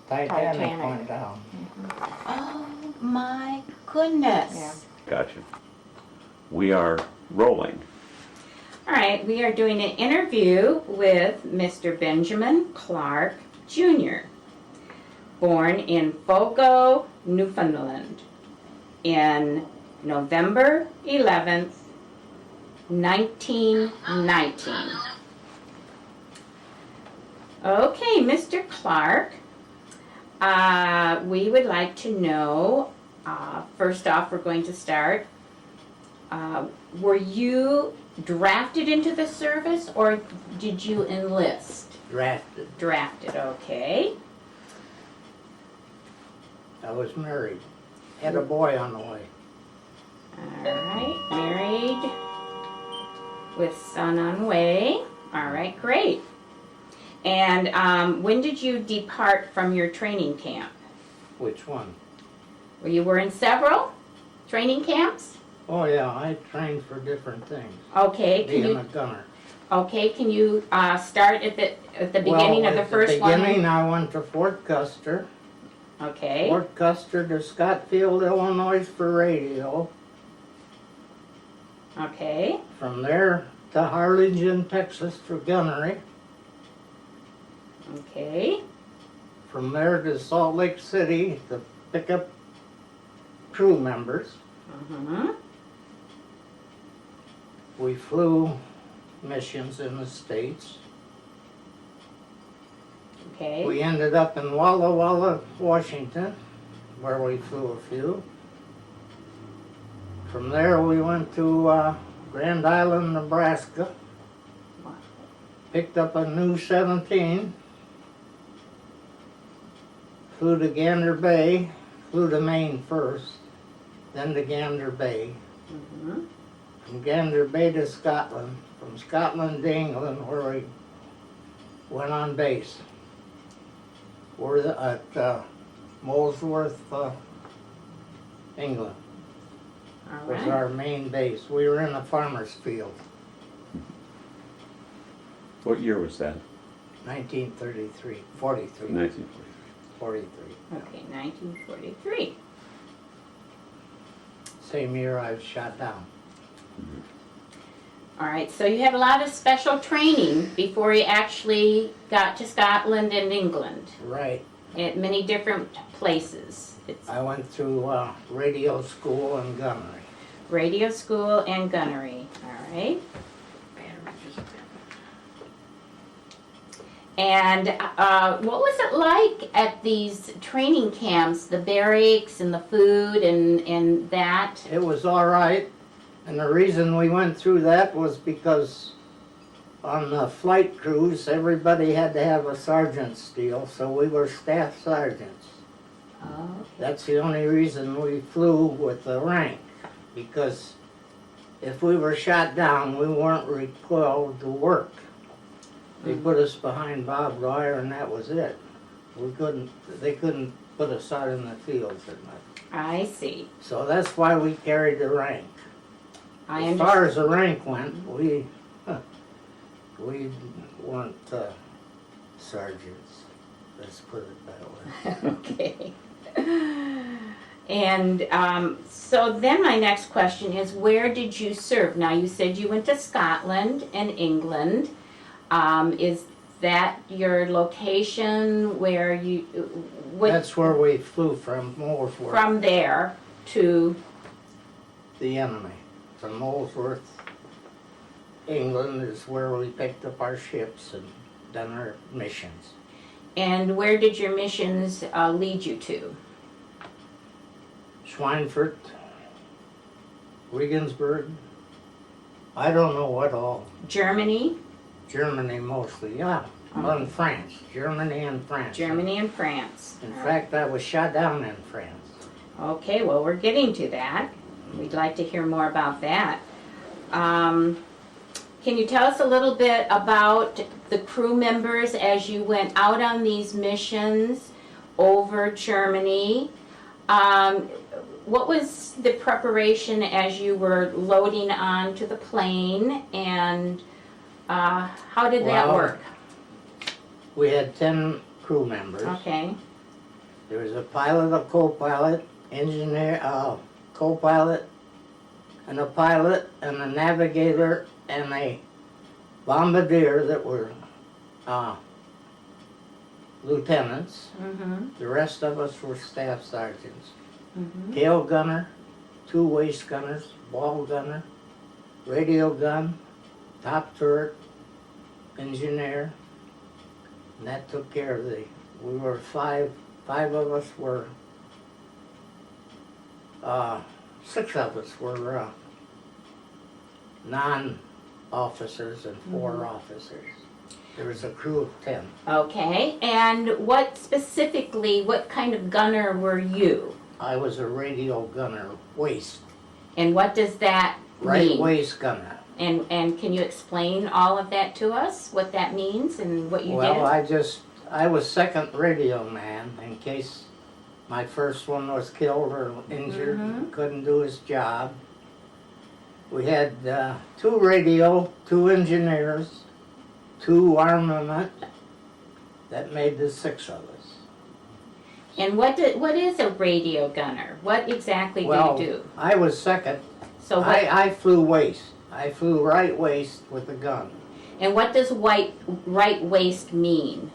Titanic went down. Oh my goodness. Yeah. Gotcha. We are rolling. All right, we are doing an interview with Mr. Benjamin Clarke Jr., born in Fogo, Newfoundland, in November 11th, 1919. Okay, Mr. Clarke, we would like to know, first off, we're going to start, were you drafted into the service or did you enlist? Drafted. Drafted, okay. I was married. Had a boy on the way. All right, married with son on way. All right, great. And when did you depart from your training camp? Which one? Well, you were in several training camps? Oh yeah, I trained for different things. Okay, Being a gunner. can you start at the beginning of the first one? At the beginning, I went to Fort Custer. Okay. Fort Custer to Scottsfield, Illinois for radio. Okay. From there to Harlingen, Texas for gunnery. Okay. From there to Salt Lake City to pick up crew members. Uh-huh. We flew missions in the States. Okay. We ended up in Walla Walla, Washington, where we flew a few. From there we went to Grand Island, Nebraska. Picked up a new 17. Flew to Gander Bay. Flew to Maine first, then to Gander Bay. Uh-huh. From Gander Bay to Scotland. From Scotland to England, where we went on base. We're at Molesworth, England. All Was right. our main base. We were in a farmer's field, What year was that? 1933, 43, 1943. 43. Okay, 1943. Same year I was shot down. All right, so you had a lot of special training before you actually got to Scotland and England Right. at many different places. It's I went through radio school and gunnery. radio school and gunnery, all right? And what was it like at these training camps, the barracks and the food and that? It was all right, and the reason we went through that was because on the flight crews, everybody had to have a sergeant's deal, so we were staff sergeants. Oh, That's the only reason we flew with the rank, because if we were shot down, we weren't required to work. They put us behind barbed wire and that was it. They couldn't put us out in the fields or nothing. I see. So that's why we carried the rank. I As far as the rank went, we weren't sergeants. Let's put it that way. Okay. And so then my next question is, where did you serve? Now you said you went to Scotland and England. Is that your location where you? That's where we flew from Molesworth. From there to. The enemy. From Molesworth, England is where we picked up our ships and done our missions. And where did your missions lead you to? Schweinfurt, Regensburg, I don't know what all. Germany? Germany mostly, yeah. And France, Germany and France. Germany and France. In fact, I was shot down in France. Okay, well, we're getting to that. We'd like to hear more about that. Can you tell us a little bit about the crew members as you went out on these missions over Germany? What was the preparation as you were loading onto the plane, and how did that Well, work? We had 10 crew members. Okay. There was a pilot, a co-pilot, engineer, co-pilot, and a pilot, and a navigator, and a bombardier that were lieutenants. Mm-hmm. The rest of us were staff sergeants. Mm-hmm. Tail gunner, 2 waist gunners, ball gunner, radio gun, top turret, engineer, and that took care of we were five of us were, 6 of us were non-officers and 4 officers. There was a crew of 10. Okay, and what kind of gunner were you? I was a radio gunner, waist, And what does that right mean? waist gunner. And can you explain all of that to us, what that means and what you Well, did? I was second radio man in case my first one was killed or injured, Mhm. couldn't do his job. We had 2 radio, 2 engineers, 2 armament. That made the 6 of us. And what is a radio gunner? What exactly Well, do you do? I was second. So what, I flew waist. I flew right waist with a gun. and what does right waist mean?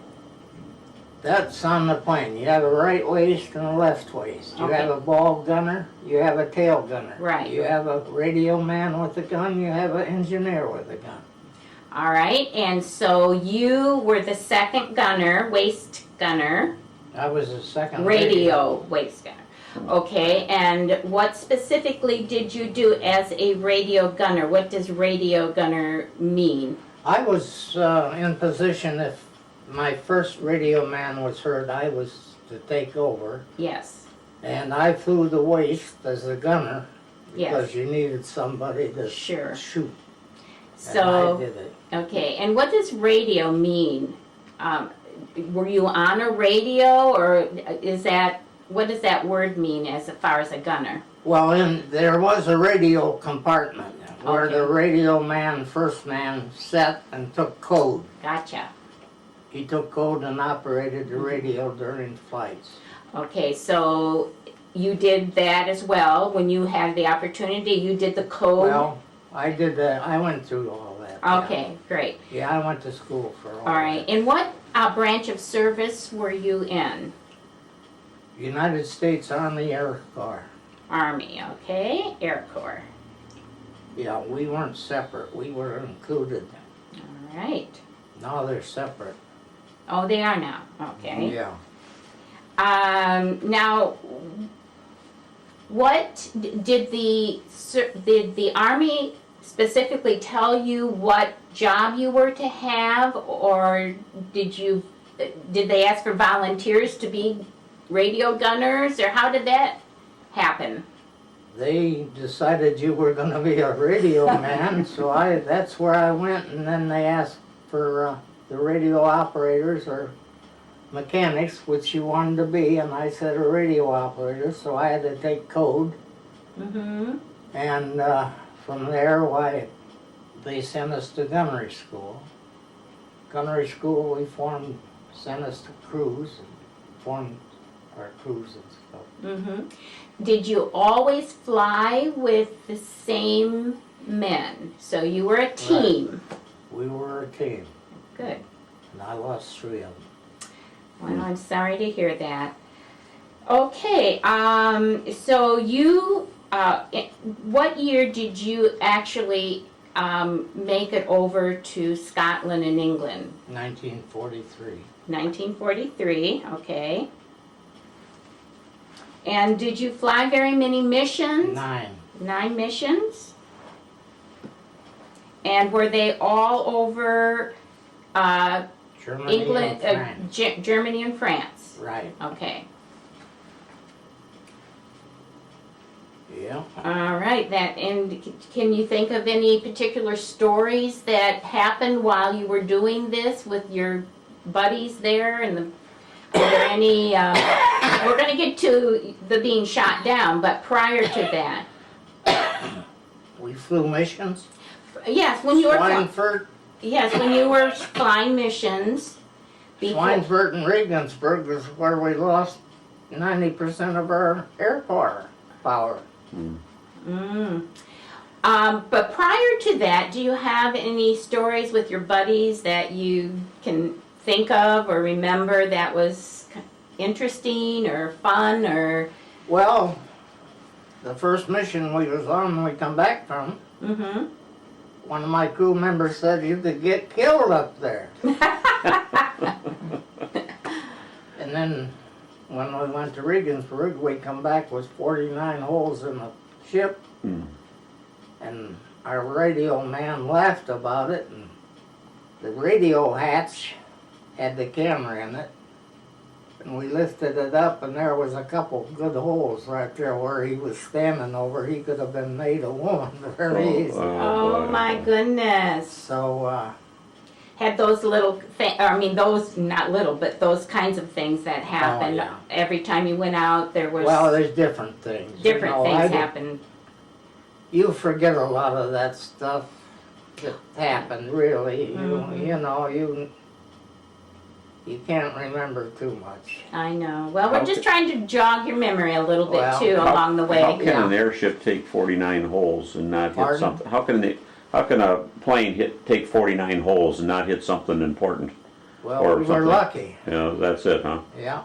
That's on the plane. You have a right waist and a left waist. You Okay. have a ball gunner, you have a tail gunner. Right. You have a radio man with a gun, you have an engineer with a gun. All right, and so you were the second gunner, waist gunner, I was a second radio waist gunner. Okay, and what specifically did you do as a radio gunner? What does radio gunner mean? I was in position if my first radio man was hurt, I was to take over. Yes. And I flew the waist as a gunner Yes. because you needed somebody to Sure. shoot. And I So, did it. okay, and what does radio mean? Were you on a radio, or what does that word mean as far as a gunner? Well, there was a radio compartment where Okay. the radio man, first man, sat and took code. Gotcha. He took code and operated the radio during flights. Okay, so you did that as well when you had the opportunity. You did the code. Well, I did that. I went through all that. yeah. Okay, great. Yeah, I went to school for all All right. And what branch of service were you in? that. United States Army Air Corps. Army, okay. Air Corps. Yeah, we weren't separate. We were included. All right. Now they're separate. Oh, they are now. Okay. Yeah. Now, what did the Army specifically tell you what job you were to have, or did they ask for volunteers to be radio gunners, or how did that happen? They decided you were going to be a radio man, so that's where I went, and then they asked for the radio operators or mechanics, which you wanted to be, and I said a radio operator, so I had to take code, Mm-hmm. and from there, they sent us to gunnery school. Gunnery school, sent us to crews, and formed our crews and stuff. Mm-hmm. Did you always fly with the same men? So you were a team. We were a team, Good. and I lost 3 of them. Well, I'm sorry to hear that. Okay, so you, what year did you actually make it over to Scotland and England? 1943. 1943, okay. And did you fly very many missions? 9. 9 missions? And were they all over Germany England, and France. Germany and France? Right, Okay. yeah. All right, and can you think of any particular stories that happened while you were doing this with your buddies there? Were there any, we're gonna get to the being shot down, but prior to that. We flew missions. Yes, when you were, Schweinfurt, when you were flying missions. before- Schweinfurt and Regensburg was where we lost 90% of our air power. But prior to that, do you have any stories with your buddies that you can think of or remember that was interesting or fun or? Well, the first mission we was on when we come back from, Mm-hmm. one of my crew members said you could get killed up there. And then when we went to Regensburg, we come back with 49 holes in the ship. And our radio man laughed about it, and the radio hatch had the camera in it. And we lifted it up, and there was a couple good holes right there where he was standing over. He could have been made a woman very easy. Oh my goodness. So, Had those little, those, not little, but those kinds of things that happened. yeah. Every time you went out, there was well, there's different things. different things I- happened. You forget a lot of that stuff that happened, really. You can't remember too much. I know. Well, we're How just could- trying to jog your memory a little bit Well, too along the How way. can an airship take 49 holes and not hit Pardon? something? How can a plane take 49 holes and not hit something important? Well, Or we were something. lucky, That's it, huh? yeah.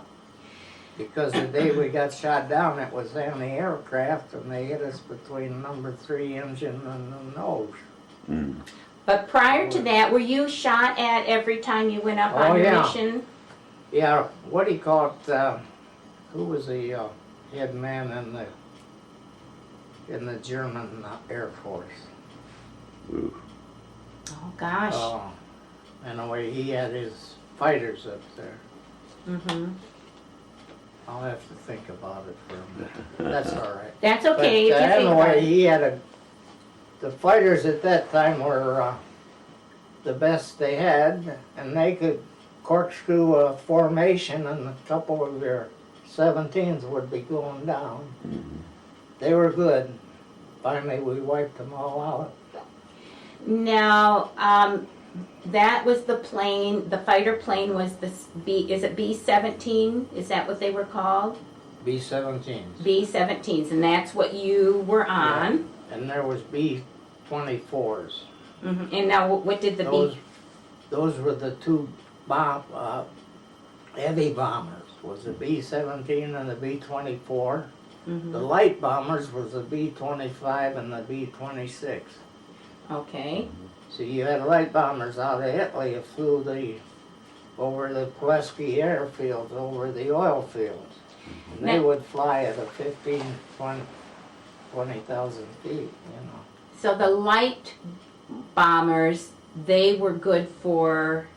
Because the day we got shot down, it was anti-aircraft, and they hit us between number 3 engine and the nose. But prior to that, were you shot at every time you went up Oh, on your yeah. mission? Yeah, what do you call it? Who was the head man in the German Air Force? Ooh. Oh gosh. Anyway, he had his fighters up there. Mm-hmm. I'll have to think about it for a minute. That's all right. That's okay. But, if you think about anyway, it. he had the fighters at that time were the best they had, and they could corkscrew a formation, and a couple of their 17s would be going down. They were good. Finally, we wiped them all out. Now, that was the plane. The fighter plane was this Is it B-17? Is that what they were called? B-17s. B-17s, and that's what you were on. And there was B-24s. Mm-hmm. And now, what did the Those were the two heavy bombers. Was the B-17 and the B-24. Mm-hmm. The light bombers was the B-25 and the B-26. Okay. So you had light bombers out of Italy that flew over the Pulaski airfields, over the oil fields. And they Now- would fly at a 20,000 feet, So the light bombers, they were good for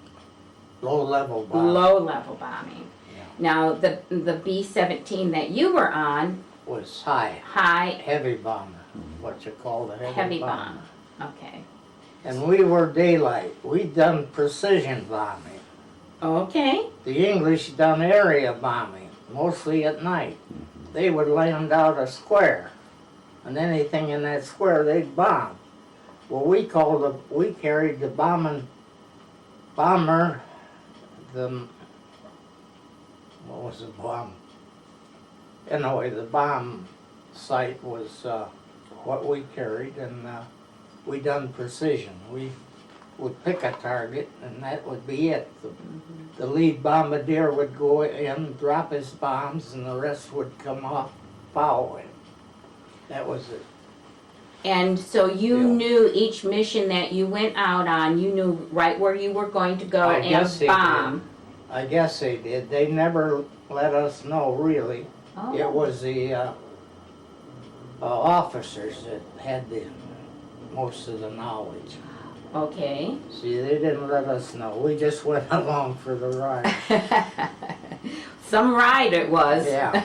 Low-level bombers. low-level bombing. Yeah. Now, the B-17 that you were on, Was high, high heavy bomber, what you call the heavy bomber. bomb. Okay. And we were daylight. We done precision bombing. Okay. The English done area bombing, mostly at night. They would land out a square, and anything in that square they'd bomb. Well, we carried the bomber, what was the bomb? Anyway, the bomb site was what we carried, and we done precision. We would pick a target, and that would be it. The lead bombardier would go in, drop his bombs, and the rest would come off following. That was it. And so you Yeah. knew each mission that you went out on, you knew right where you were going to go I guess and they bomb. I guess they did. They never let us know, really. Oh. It was the officers that had most of the knowledge. Okay. See, they didn't let us know. We just went along for the ride. Some ride it was. Yeah.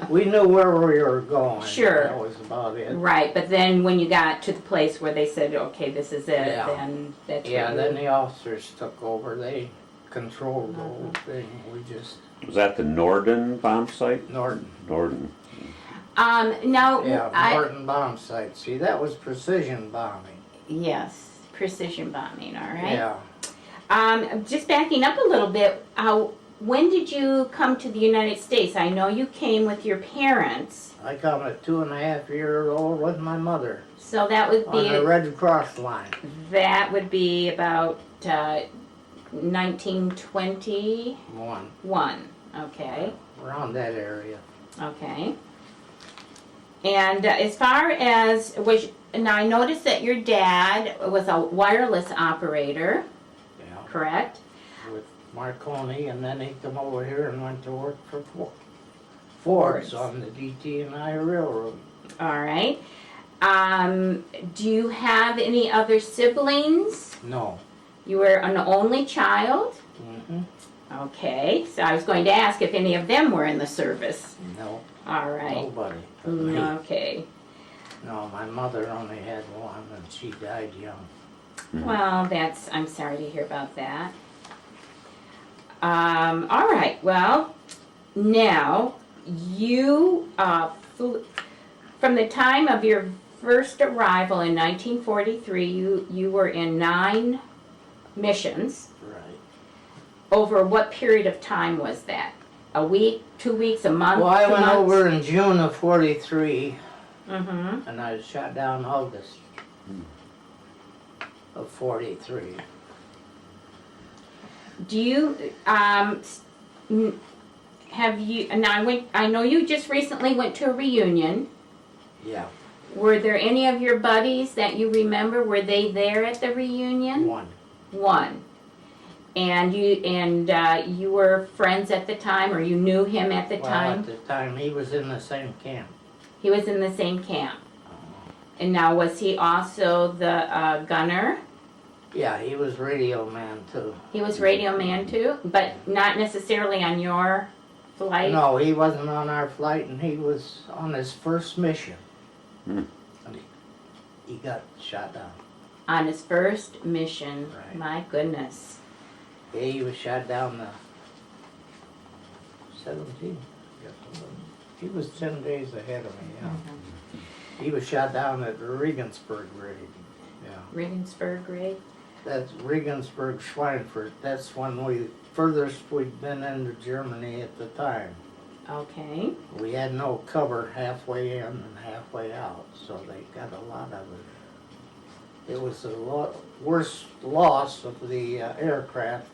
We knew where we were going. Sure. That was about it. Right, but then when you got to the place where they said, okay, this is it, Yeah. then that's Yeah, when then you- the officers took over. They controlled the whole thing. We just, Was that the Norden bomb site? Norton. Norden. Now, Yeah, Norton bomb site. See, that was precision bombing. yes, precision bombing, all right? Yeah. Just backing up a little bit, when did you come to the United States? I know you came with your parents, I come at 2.5 years old with my mother so that would on the be, Red Cross line. about 1921. One, Okay, around that area. okay. And as far as, now I noticed that your dad was a wireless operator, Yeah, correct? with Marconi, and then he come over here and went to work for Ford's on the DT&I Railroad. All right. Do you have any other siblings? No. You were an only child? Mm-hmm. Okay, so I was going to ask if any of them were in the service. No, All right. nobody. but me. Okay. No, my mother only had one, and she died young. Well, I'm sorry to hear about that. All right, well, now, you, from the time of your first arrival in 1943, you were in 9 missions. Right. Over what period of time was that? A week, 2 weeks, a month, Well, I 2 went months? over in June of '43, Mm-hmm. and I was shot down August of '43. Do you, have you, and I know you just recently went to a reunion. Yeah, Were there any of your buddies that you remember, were they there at the reunion? one. One. And you were friends at the time, or you knew him at the Well, time? at the time, he was in the same camp. He was in the same camp. And now, was he also the gunner? Yeah, he was radio man too. He was radio man too, but not necessarily on your flight? No, he wasn't on our flight, and he was on his first mission. Hmm. And he got shot down. On his first mission, Right. my goodness. Yeah, he was shot down the 17th. He was 10 days ahead of me, yeah. Mm-hmm. He was shot down at the Regensburg raid. Yeah. Regensburg raid? That's Regensburg, Schweinfurt. That's when furthest we'd been into Germany at the time. Okay. We had no cover halfway in and halfway out, so they got a lot of it. It was the worst loss of the aircraft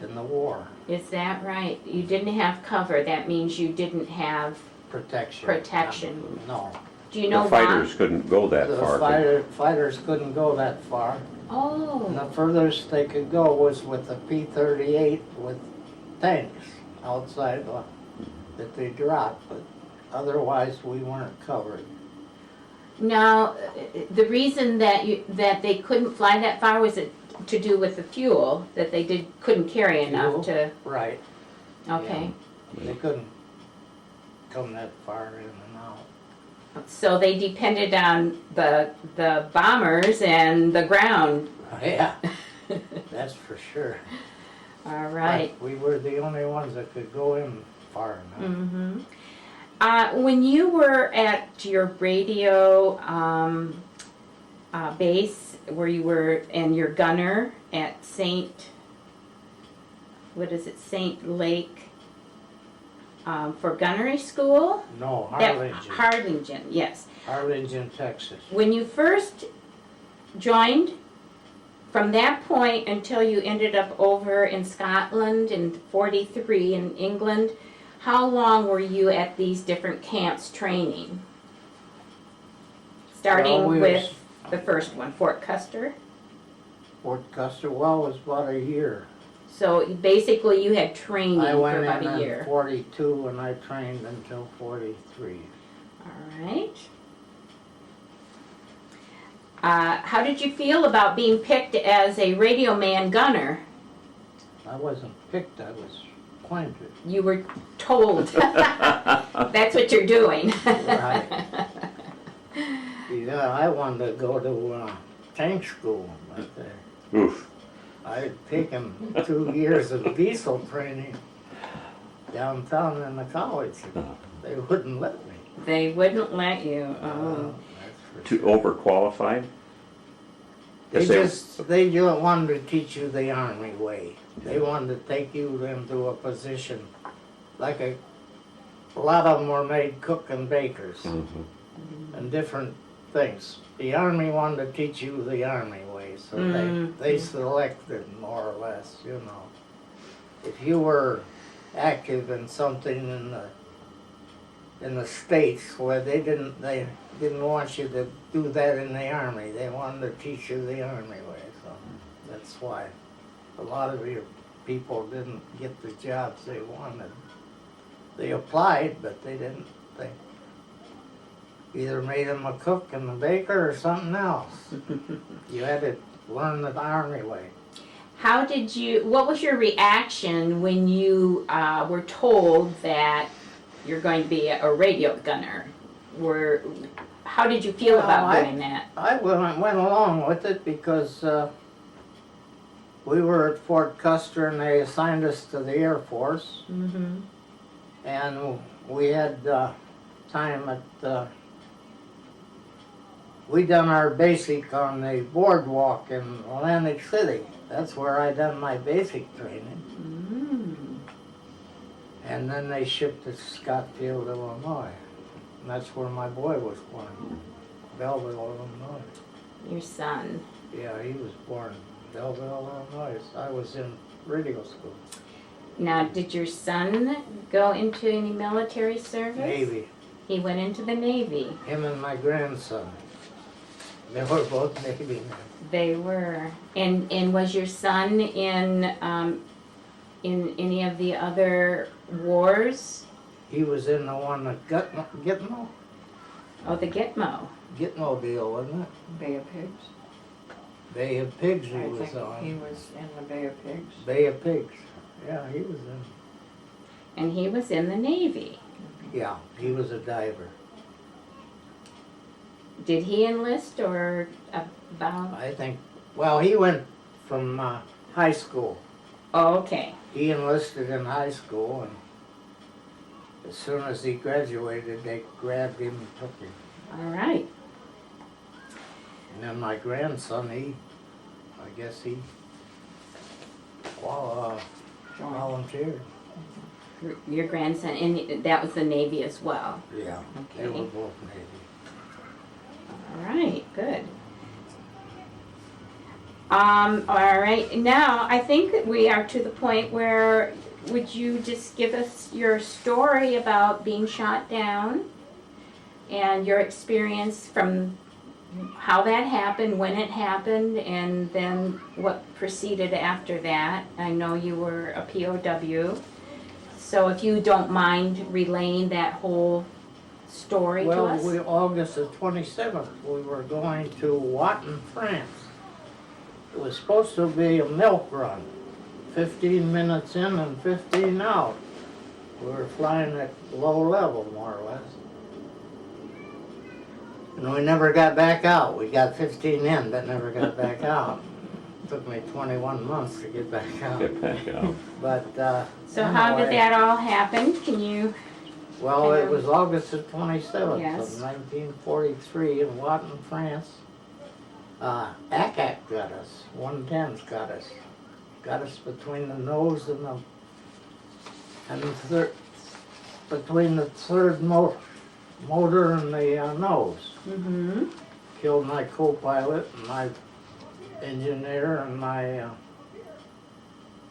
in the war. Is that right? You didn't have cover, that means you didn't have, Protection. No. do you know The why? fighters couldn't go that The far. fighters couldn't go that far. And Oh, the furthest they could go was with the P-38 with tanks outside that they dropped, but otherwise we weren't covered. now, the reason that they couldn't fly that far, was it to do with the fuel, that they couldn't carry enough to, Right. okay. They couldn't come that far in and out. So they depended on the bombers and the ground. Yeah, that's for sure. All right. But we were the only ones that could go in far enough. Mm-hmm. When you were at your radio base, where you were, and your gunner at Saint Lake, for gunnery school? No, That- Harlingen. Harlingen, yes. Harlingen, Texas. When you first joined, from that point until you ended up over in Scotland in '43 in England, how long were you at these different camps training? Starting Well, we with the first one, Fort Custer? Fort Custer, well, was about a year. So basically you had training I for went about in a in year. 42 and I trained until 43. All right. How did you feel about being picked as a radio man gunner? I wasn't picked, I was appointed. You were told. That's what you're doing. Right. Yeah, I wanted to go to tank school, but Oof. I had taken 2 years of diesel training downtown in the college. They wouldn't let me. They wouldn't let you. Oh. That's for Too sure. overqualified? They just wanted to teach you the Army way. They wanted to take you into a position, like a lot of them were made cook and bakers and different things. The Army wanted to teach you the Army way, so they selected more or less, you know. If you were active in something in the States where they didn't want you to do that in the Army. They wanted to teach you the Army way, so that's why a lot of your people didn't get the jobs they wanted. They applied, but they didn't. They either made them a cook and a baker or something else. You had to learn the Army way. What was your reaction when you were told that you're going to be a radio gunner? How did you feel about doing that? I went along with it because we were at Fort Custer and they assigned us to the Air Force. Mm-hmm. And we had time at, we done our basic on the boardwalk in Atlantic City. That's where I done my basic training. And then they shipped to Scottsfield, Illinois. And that's where my boy was born, Belleville, Illinois. Your son. Yeah, he was born in Belleville, Illinois. I was in radio school. Now, did your son go into any military service? Navy. He went into the Navy. Him and my grandson. They were both Navy men. They were. And was your son in any of the other wars? He was in the one at Gitmo? Oh, the Gitmo. Gitmobile, wasn't it? Bay of Pigs. Bay of Pigs he I was think on. he was in the Bay of Pigs. Bay of Pigs. Yeah, he was in. And he was in the Navy. Yeah, he was a diver. Did he enlist or about? I think, well, he went from high school. Oh, okay. He enlisted in high school, and as soon as he graduated, they grabbed him and took him. All right. And then my grandson, I guess he volunteered. Your grandson, and that was the Navy as well. Yeah, Okay. they were both Navy. All right, good. All right, now I think that we are to the point where would you just give us your story about being shot down and your experience from how that happened, when it happened, and then what proceeded after that? I know you were a POW, so if you don't mind relaying that whole story to us. Well, August the 27th, we were going to Watton, France. It was supposed to be a milk run, 15 minutes in and 15 out. We were flying at low level, more or less. And we never got back out. We got 15 in, but never got back out. It took me 21 months to get back out. Get back out. But, So how did that all happen? Can you? well, it was August the 27th Yes. of 1943 in Watton, France. ACAC got us, 110's got us. Got us between the nose and between the third motor and the nose. Mm-hmm. Killed my co-pilot, and my engineer, and my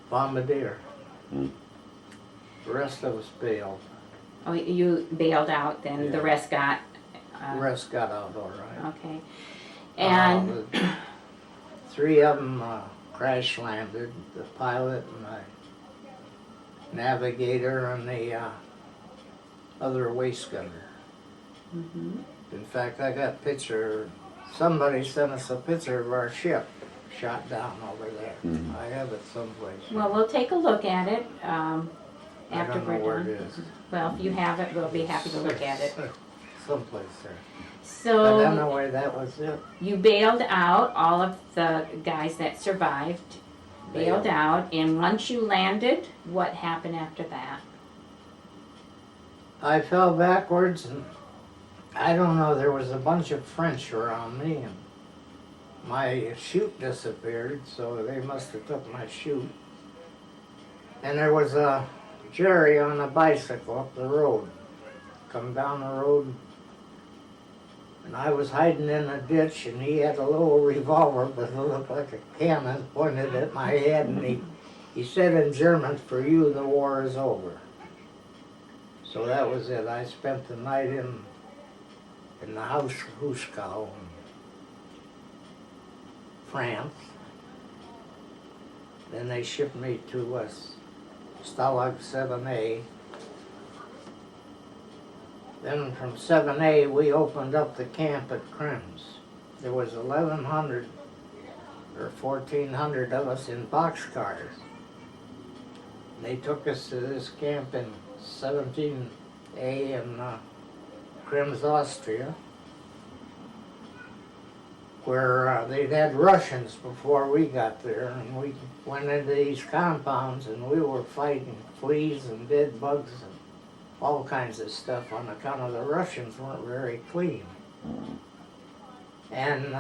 bombardier. Mm. The rest of us bailed. Oh, you bailed out then, the Yeah. rest got, The rest got out all right. okay. And, The three of them crash landed, the pilot and the navigator and the other waste gunner. mhm. In fact, I got a picture, somebody sent us a picture of our ship shot down over there. Mhm. I have it someplace. Well, we'll take a look at it I after don't know we're where done. it is. Well, if you have it, we'll be happy to look at it. Someplace there. I don't know So where that was it. you bailed out, all of the guys that survived bailed Bailed. out, and once you landed, what happened after that? I fell backwards and I don't know, there was a bunch of French around me and my chute disappeared, so they must have took my chute. And there was a Jerry on a bicycle up the road, come down the road, and I was hiding in a ditch, and he had a little revolver, but it looked like a cannon pointed at my head, and he said in German, "For you, the war is over." So that was it. I spent the night in the house Huskow in France. Then they shipped me to Stalag 7A. Then from 7A we opened up the camp at Krems. There was 1,100 or 1,400 of us in boxcars. They took us to this camp in 17A in Krems, Austria, where they'd had Russians before we got there, and we went into these compounds and we were fighting fleas and dead bugs and all kinds of stuff on account of the Russians weren't very clean. And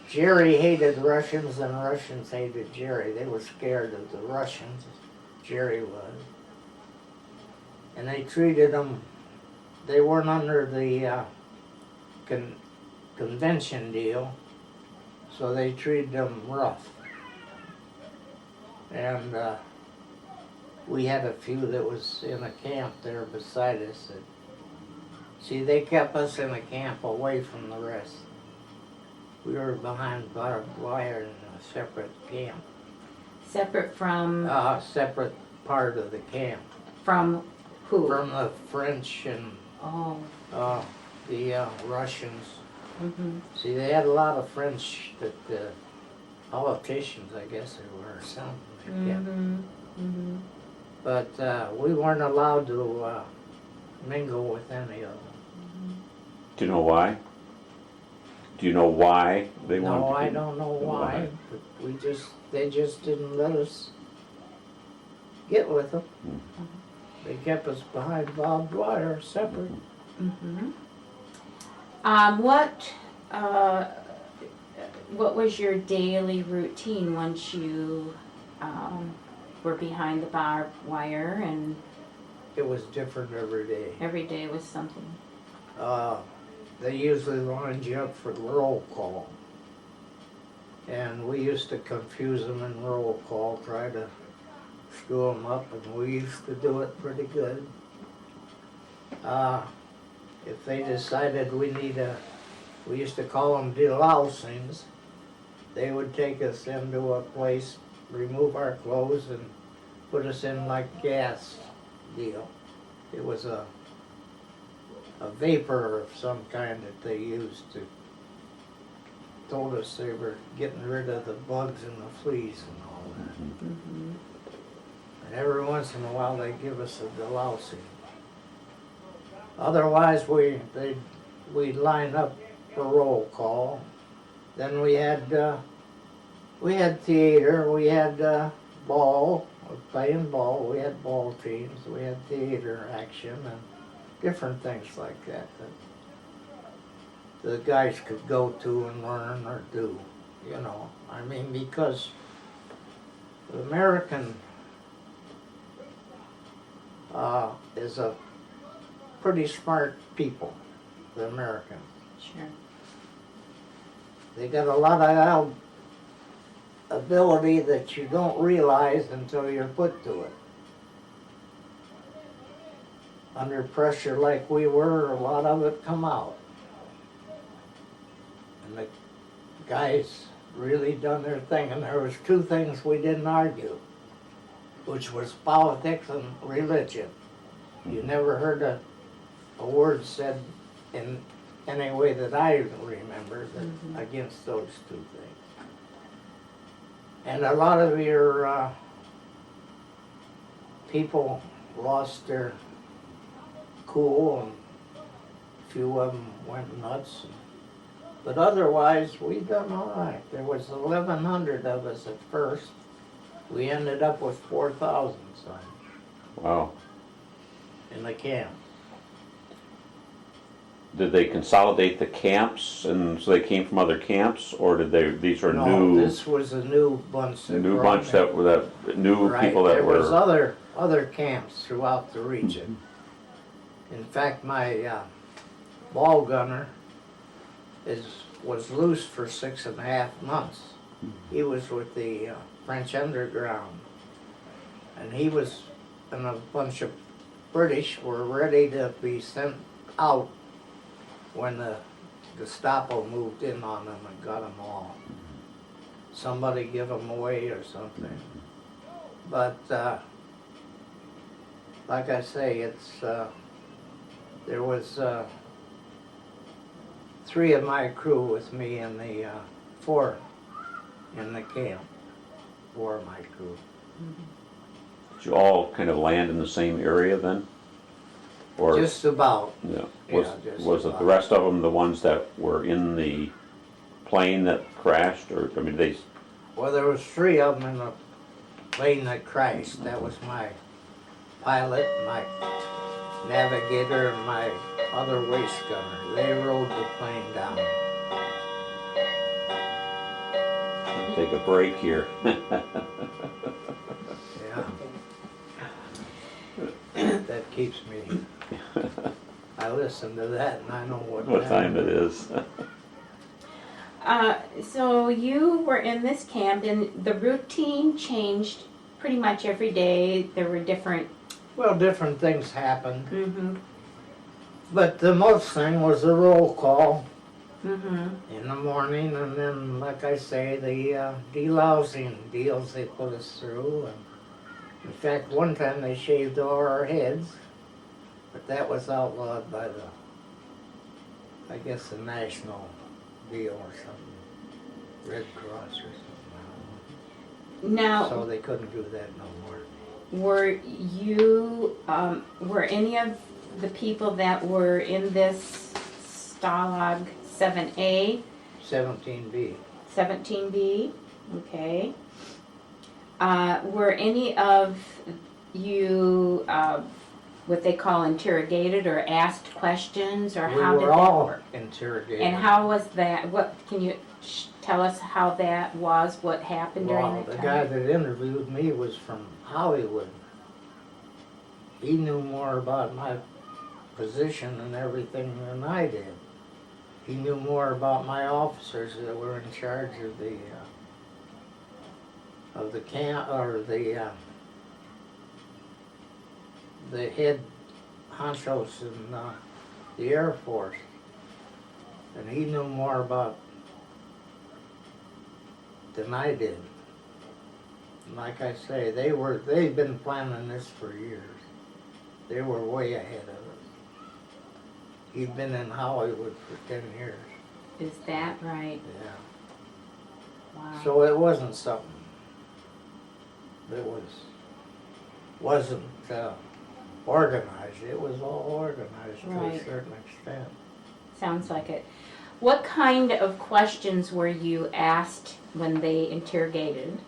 Jerry hated Russians and Russians hated Jerry. They were scared of the Russians, Jerry was. And they treated them, they weren't under the convention deal, so they treated them rough. And we had a few that was in a camp there beside us. See, they kept us in a camp away from the rest. We were behind barbed wire in a separate camp. Separate from, A separate part of the camp. from who? From the French and Oh. the Russians. Mm-hmm. See, they had a lot of French that politicians, I guess they were, or something like that. Mm-hmm. Mm-hmm. But we weren't allowed to mingle with any of them. Do you know why? Do you know why they wanted to? No, I don't know why. But they just didn't let us get with them. They kept us behind barbed wire, separate. Mm-hmm. What was your daily routine once you were behind the barbed wire, and It was different every day. every day was something? They usually lined you up for roll call. And we used to confuse them in roll call, try to screw them up, and we used to do it pretty good. If they decided we used to call them delousings, they would take us into a place, remove our clothes, and put us in like gas deal. It was a vapor of some kind that they used to, told us they were getting rid of the bugs and the fleas and all that. Mm-hmm. And every once in a while they give us a delousing. Otherwise we'd line up for roll call. Then we had theater, we had ball, playing ball, we had ball teams, we had theater action and different things like that the guys could go to and learn or do, you know. I mean, because the American is a pretty smart people, the Americans. Sure. They got a lot of ability that you don't realize until you're put to it. Under pressure like we were, a lot of it come out. And the guys really done their thing, and there was two things we didn't argue, which was politics and religion. You never heard a word said in any way that I remember that against those two things. And a lot of your people lost their cool, and a few of them went nuts. But otherwise, we done all right. There was 1,100 of us at first. We ended up with 4,000 Wow. in the camp. did they consolidate the camps and so they came from other camps, or did they, these were No, new, this was a new bunch. that new brought bunch me. that were, that new Right, people that there was were, other camps throughout the region. In fact, my ball gunner was loose for 6.5 months. He was with the French underground, and he was, and a bunch of British were ready to be sent out when the Gestapo moved in on them and got them all. Somebody give them away or something. But like I say, it's there was 3 of my crew with me in the 4 in the camp. 4 of my crew. did you all kind of land in the same area then? Or, Just about. yeah, Yeah, just was it about. the rest of them the ones that were in the plane that crashed, or, I mean, they, Well, there was 3 of them in the plane that crashed. That was my pilot, my navigator, and my other waist gunner. They rode the plane down. take a break here. Yeah. That keeps me. I listen to that and I know What time it is. So you were in this camp and the routine changed pretty much every day. There were different. Well, different things happened, Mm-hmm. but the most thing was the roll call Mm-hmm. in the morning, and then, like I say, the delousing deals they put us through. And in fact, one time they shaved all our heads, but that was outlawed by the, I guess, the national deal or something, Red Cross or something. I don't know. Now, So they couldn't do that no more. were you, were any of the people that were in this Stalag 7A, 17B. 17B? Okay. Were any of you, what they call interrogated or asked questions, or We how did were that all work? interrogated. And how was that, what, can you tell us how that was, what happened during Well, that the time? guy that interviewed me was from Hollywood. He knew more about my position and everything than I did. He knew more about my officers that were in charge of the camp, or the head honchos in the Air Force. And he knew more about than I did. And like I say, they'd been planning this for years. They were way ahead of us. He'd been in Hollywood for 10 years. Is that right? Yeah. Wow. So it wasn't something that wasn't organized. It was all organized to Right. a certain extent. Sounds like it. What kind of questions were you asked when they interrogated?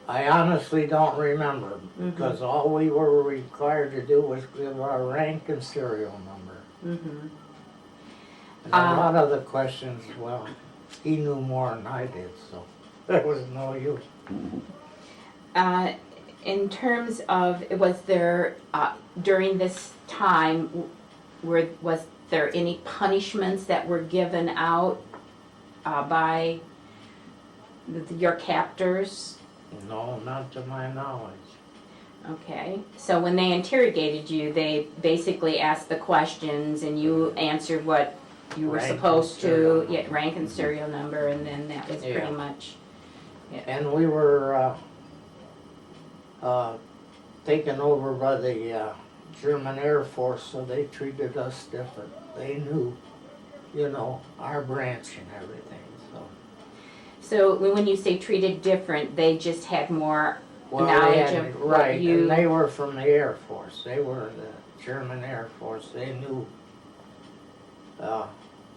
I honestly don't remember, because all we were required to do was give our rank and serial number. Mm-hmm. And a lot of the questions, well, he knew more than I did, so there was no use. In terms of, was there, during this time, was there any punishments that were given out by your captors? No, not to my knowledge. Okay, so when they interrogated you, they basically asked the questions and you answered what you were Rank and supposed serial to, yeah, number. rank and serial number, and then that was Yeah. pretty much. And we were taken over by the German Air Force, so they treated us different. They knew, our branch and everything, so. So when you say treated different, they just had more Well, knowledge they of had- what right, you. and they were from the Air Force. They were the German Air Force. They knew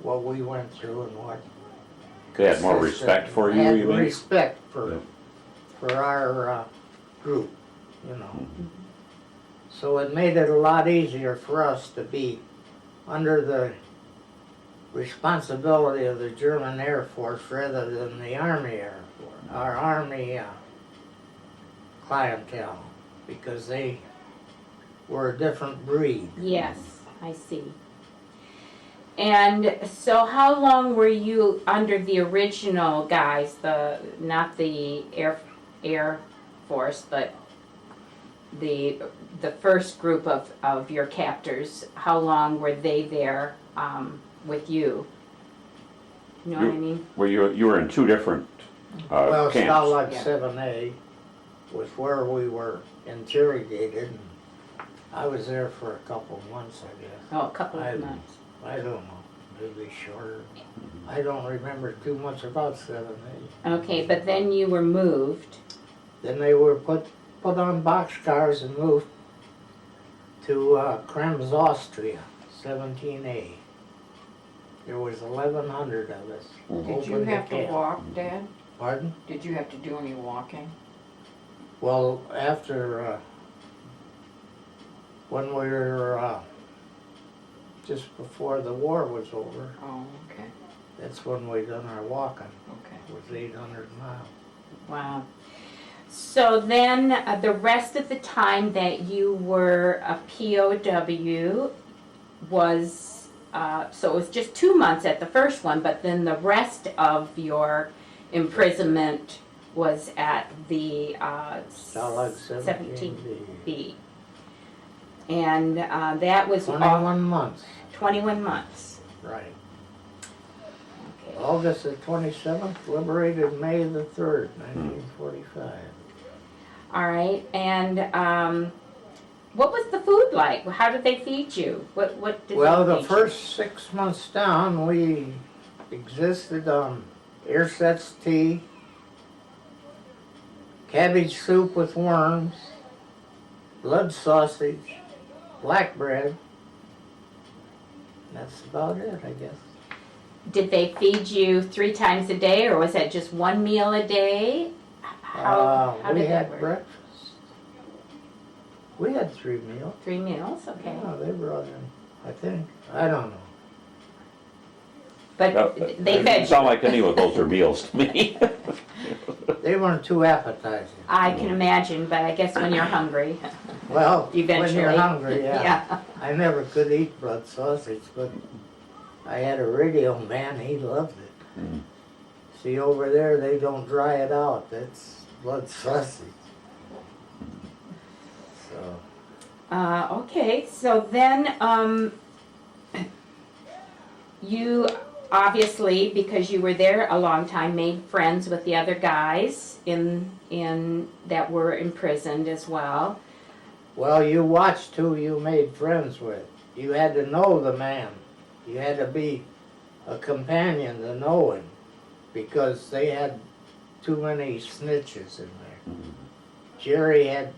what we went through and what. They had more respect for you, Had you mean? respect Yeah. for our group, So it made it a lot easier for us to be under the responsibility of the German Air Force rather than the Army Air Force, our Army clientele, because they were a different breed. Yes, I see. And so how long were you under the original guys, not the Air Force, but the first group of your captors? How long were they there with you? You know what I mean? Were you were in two different Well, camps? Stalag Yeah. 7A was where we were interrogated. And I was there for a couple of months, I guess. Oh, a couple of months. I don't know, maybe shorter. I don't remember too much about 7A. Okay, but then you were moved. Then they were put on boxcars and moved to Krems, Austria, 17A. There was 1,100 of us. Did you opened the have to camp. walk, Dad? Pardon? Did you have to do any walking? Well, after, when we were, just before the war was over, Oh, okay, that's when we done our walking. okay. It was 800 miles. Wow. So then the rest of the time that you were a POW was, so it was just 2 months at the first one, but then the rest of your imprisonment was at the Stalag 17B. 17B. And that was all 21 months, 21 months. right. Okay. August the 27th, liberated May the 3rd, 1945. All right, and what was the food like? How did they feed you? What did Well, they the feed first 6 months down, we existed on ersatz tea, cabbage soup with worms, blood sausage, black bread. That's about it, I guess. you? Did they feed you 3 times a day, or was that just one meal a day? How We did that had work? breakfast. We had 3 meals. 3 meals, okay. Yeah, they brought in, I think. I don't know. But they It fed didn't sound you. like any of those are meals to me. They weren't too appetizing. I can imagine, but I guess when you're hungry, Well, eventually. when you're hungry, yeah. I never could eat blood sausage, but I had a radio man, he loved it. Mm. See, over there, they don't dry it out. That's blood sausage. So, Okay, so then you obviously, because you were there a long time, made friends with the other guys in that were imprisoned as well. well, you watched who you made friends with. You had to know the man. You had to be a companion to know him, because they had too many snitches in there. Jerry had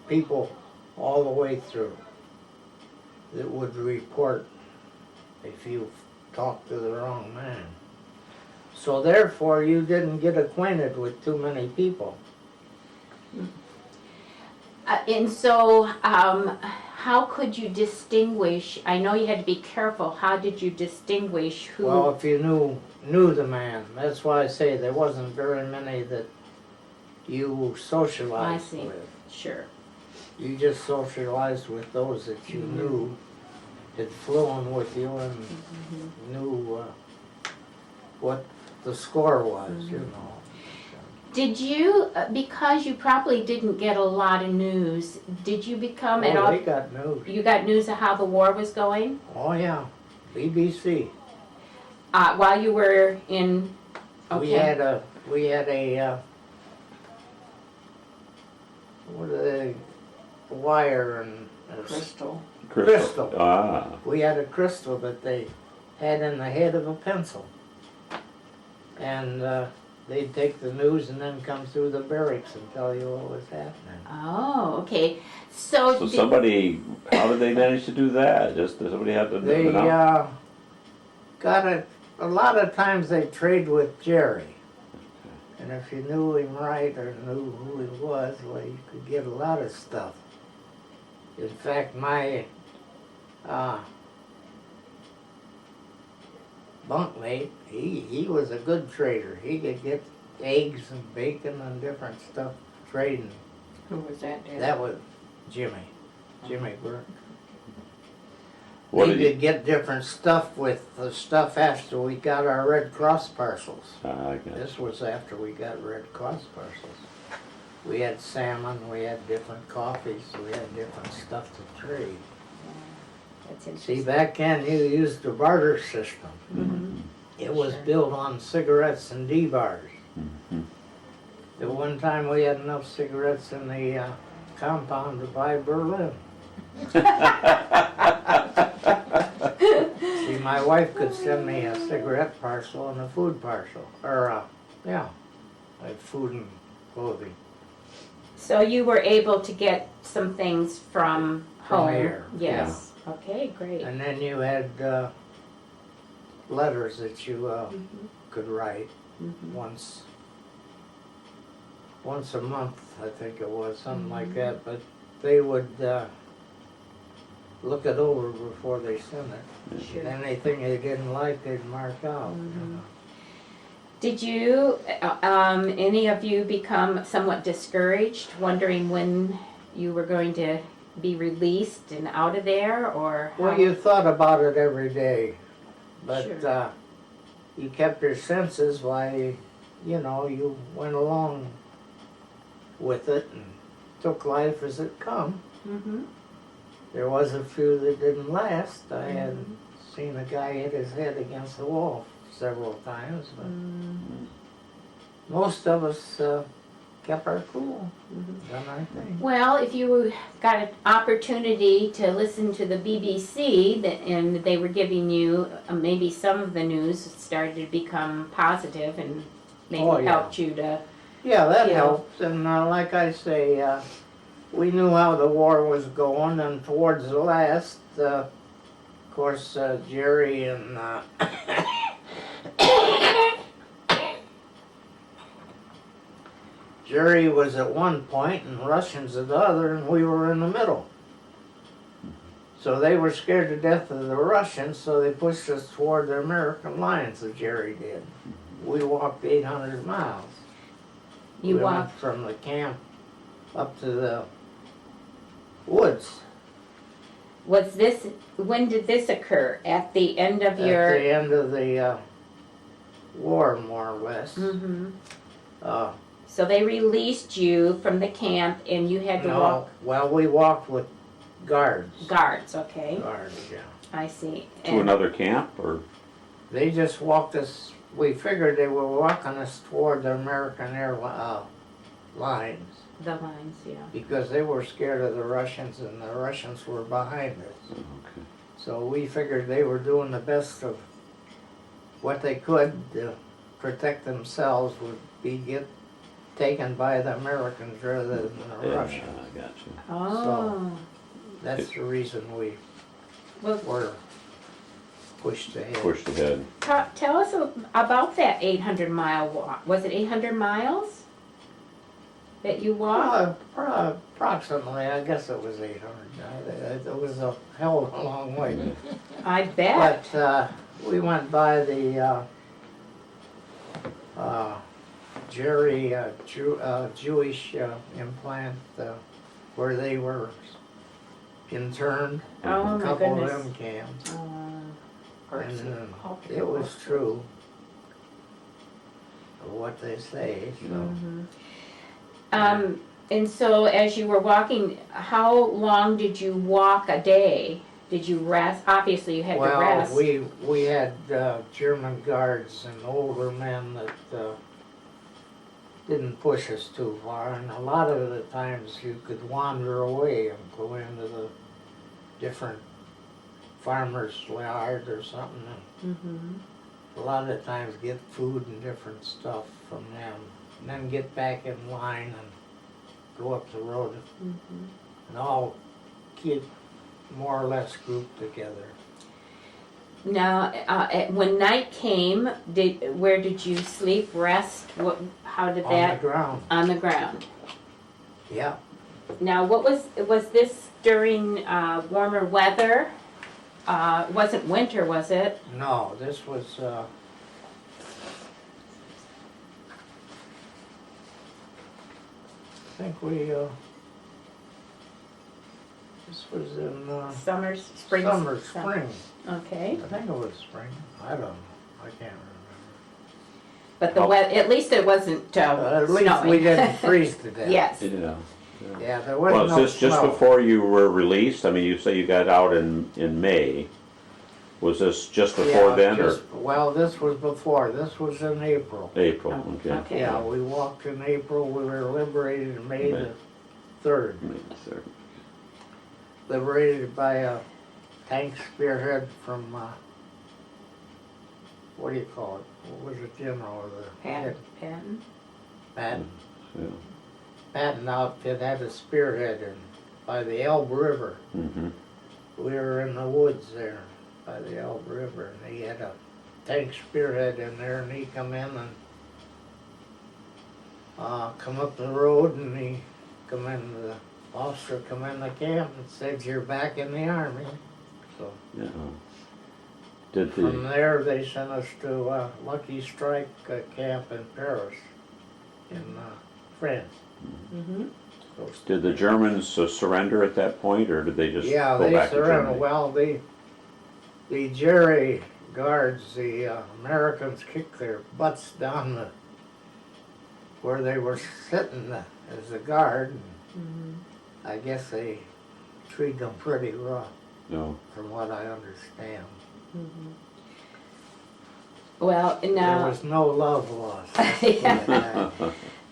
people all the way through that would report if you talked to the wrong man. So therefore, you didn't get acquainted with too many people. And so, how could you distinguish? I know you had to be careful. How did you distinguish who? Well, if you knew the man, that's why I say there wasn't very many that you socialized I see. with. Sure. You just socialized with those that you knew had flown with you and knew what the score was, you know. Did you, because you probably didn't get a lot of news, did you become at Oh, all? they got news. You got news of how the war was going Oh, yeah. BBC. while you were in. Okay. We had a what are they? Wire and Crystal. Crystal. Ah. We had a crystal that they had in the head of a pencil, and they'd take the news and then come through the barracks and tell you what was happening. Oh, okay. So, So somebody, how did they manage to do that? Just somebody had to They know. got it. A lot of times they trade with Jerry. And if you knew him right or knew who he was, well, you could get a lot of stuff. In fact, my bunkmate, he was a good trader. He could get eggs and bacon and different stuff trading. Who was that, Dad? That was Jimmy Burke. What We did he, could get different stuff with the stuff after we got our Red Cross parcels. I guess. This was after we got Red Cross parcels. We had salmon, we had different coffees, we had different stuff to trade. That's See, interesting. back then you used the barter system. Mhm. It was Sure. built on cigarettes and D-bars. Mhm. At one time we had enough cigarettes in the compound to buy Berlin. See, my wife could send me a cigarette parcel and a food parcel, or like food and clothing. So you were able to get some things from From home? here, Yes. Okay, great. And then you had letters that you Mhm. could write Mhm. once a month, I think it was, something like that. But they would look it over before they sent it. Sure. Anything they didn't like, they'd mark out. Mhm. Did you, any of you become somewhat discouraged, wondering when you were going to be released and out of there, or? Well, how- you thought about it every day, but Sure. you kept your senses while you went along with it and took life as it come. Mhm. There was a few that didn't last. I had Mm-hmm. seen a guy hit his head against the wall several times, but Mm. most of us kept our cool, Mhm. done our thing. Well, if you got an opportunity to listen to the BBC and they were giving you maybe some of the news started to become positive and maybe Oh, yeah. helped you to. Yeah, that Yeah. helps. And like I say, we knew how the war was going, and towards the last, of course, Jerry and Jerry was at one point and Russians at the other, and we were in the middle. So they were scared to death of the Russians, so they pushed us toward the American lines, as Jerry did. We walked 800 miles. You We went walked. from the camp up to the woods. Was this, when did this occur? At the end of At your? the end of the war, more or less. Mhm. Uh, So they released you from the camp and you had to no, walk well, we walked with guards. guards, okay? Guards, yeah. I see. To another camp, or? They just walked us. We figured they were walking us toward the American lines The lines, yeah. because they were scared of the Russians, and the Russians were behind us. Okay. So we figured they were doing the best of what they could to protect themselves would be get taken by the Americans rather than the Yeah, Russians. I got you. Oh. That's the reason we Well, were pushed ahead. Pushed ahead. tell us about that 800-mile walk. Was it 800 miles that you walked? Approximately, I guess it was 800. It was a hell of a long way. I bet. But we went by the Jerry Jewish implant where they were interned. Oh, A my couple goodness. of them camps. Parts And of Hockey it was Hospital. true of what they say. So. Mhm. And so as you were walking, how long did you walk a day? Did you rest? Obviously you had to rest. Well, we had German guards and older men that didn't push us too far, and a lot of the times you could wander away and go into the different farmers' yard or something, and Mhm. a lot of times get food and different stuff from them, and then get back in line and go up the road, Mhm. and all keep more or less grouped together. Now, when night came, where did you sleep, rest? How did On that? the ground, On the ground. yeah. Now, was this during warmer weather? wasn't winter, was it? No, this was, I think this was in, Summer, spring? spring. Okay, I think it was spring. I don't know. I can't remember. but at least it wasn't At least snowing. we didn't freeze to death. Yes. Yeah. Yeah, there Well, wasn't is no this just snow. before you were released? I mean, you say you got out in May. Was this just before Yeah, then, or well, this was before. This was in April. April? Okay. Okay. Yeah, we walked in April. We were liberated May the 3rd. May 3rd. Liberated by a tank spearhead from, what do you call it? What was the general of the Patton? Patton. Yeah. Patton outfit had a spearhead in by the Elbe River. Mm-hmm. We were in the woods there by the Elbe River, and he had a tank spearhead in there, and he come in and come up the road, and the officer come in the camp and said, "You're back in the Army." So Yeah. Did from the there, they sent us to Lucky Strike camp in Paris, in France. Mm-hmm. did the Germans surrender at that point, or did they just Yeah, go they back to surrendered. Germany? Well, the Jerry guards, the Americans kicked their butts down where they were sitting as a guard. Mm-hmm. I guess they treated them pretty rough, No. from what I understand. Mm-hmm. Well, There now, was no love lost. Let's put it that.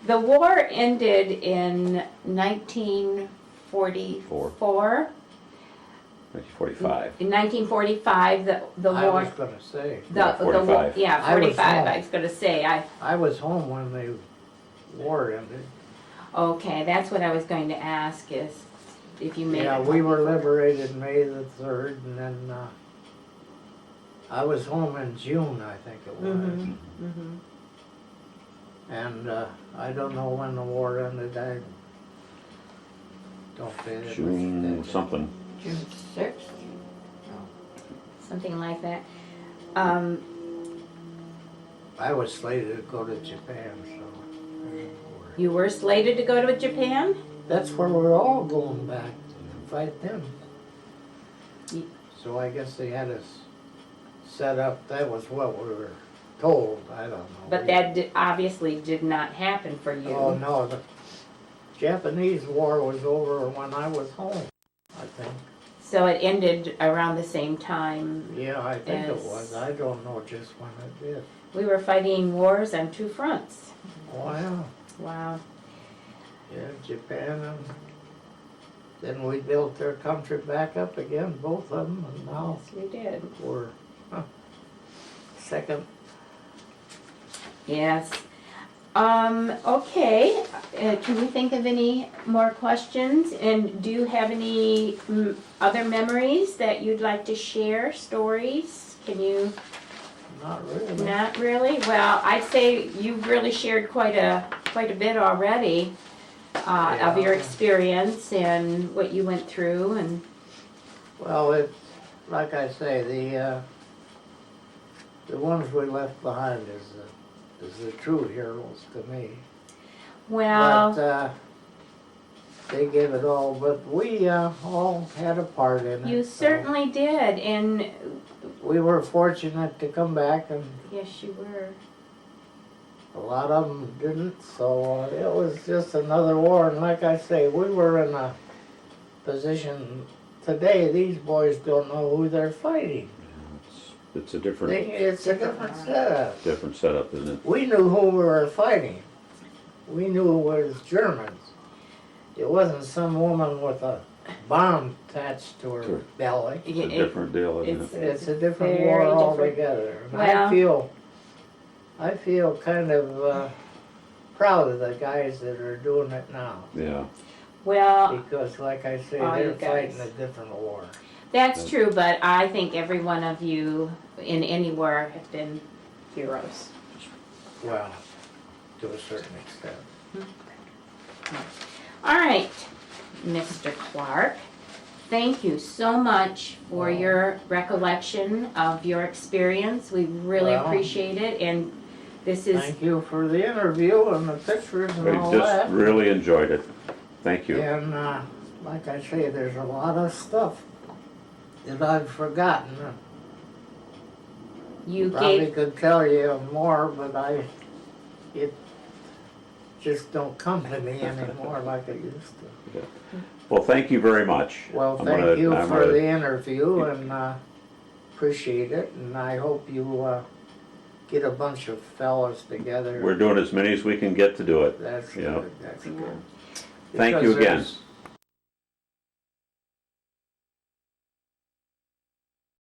the war ended in 1944. 1945. In 1945, the I war, was gonna say, the war, 45. yeah, I was 45, home. I was gonna say, I was home when the war ended. okay, that's what I was going to ask, is if you made it. Yeah, we were liberated May the 3rd, and then I was home in June, I think it was. Mm-hmm, mm-hmm. And I don't know when the war ended. I don't pay that much June attention. something. June 6th? Something like that. I was slated to go to Japan, so I didn't worry. You were slated to go to Japan? That's where we're all going back to fight them. Ye- So I guess they had us set up. That was what we were told. I don't know. But that obviously did not happen for you. Oh no, the Japanese war was over when I was home, I think. So it ended around the same time. Yeah, I think it Yes. was. I don't know just when it did. We were fighting wars on two fronts. Oh yeah, Wow. yeah, Japan, and then we built their country back up again, both of them, and now Yes, we did. we're second. Yes. Okay. Can you think of any more questions? And do you have any other memories that you'd like to share? Stories? Can you? Not really. Not really? Well, I'd say you've really shared quite a bit already of your Yeah. experience and what you went through, and Well, it's like I say, the ones we left behind is the true heroes to me. well, But they gave it all, but we all had a part in it. you so certainly did, and we were fortunate to come back, and yes, you were. a lot of them didn't, so it was just another war. And like I say, we were in a position today, these boys don't know who they're fighting. It's a different It's a different setup. setup, isn't it? We knew who we were fighting. We knew it was Germans. It wasn't some woman with a bomb attached to her Sure. belly. It's a different deal, isn't it? It's a different very war different. altogether. And Well- I feel kind of proud of the guys that are doing it now. Yeah. Well, Because like I say, All you they're fighting guys. a different war. that's true, but I think every one of you in any war have been heroes. Well, to a certain extent. All right, Mr. Clarke. thank you so much for Well- your recollection of your experience. We really Well- appreciate it, and this is, Thank you for the interview and the pictures I and all just that. really enjoyed it. Thank you. And, like I say, there's a lot of stuff that I've forgotten. you Probably gave, could tell you more, but it just don't come to me anymore like it used to. Well, thank you very much. Well, I'm thank gonna- you I'm for gonna- the interview and, appreciate it, and I hope you, get a bunch of fellows together. We're doing as many as we can get to do it. That's Yeah. good, that's good. Thank you Because again. there's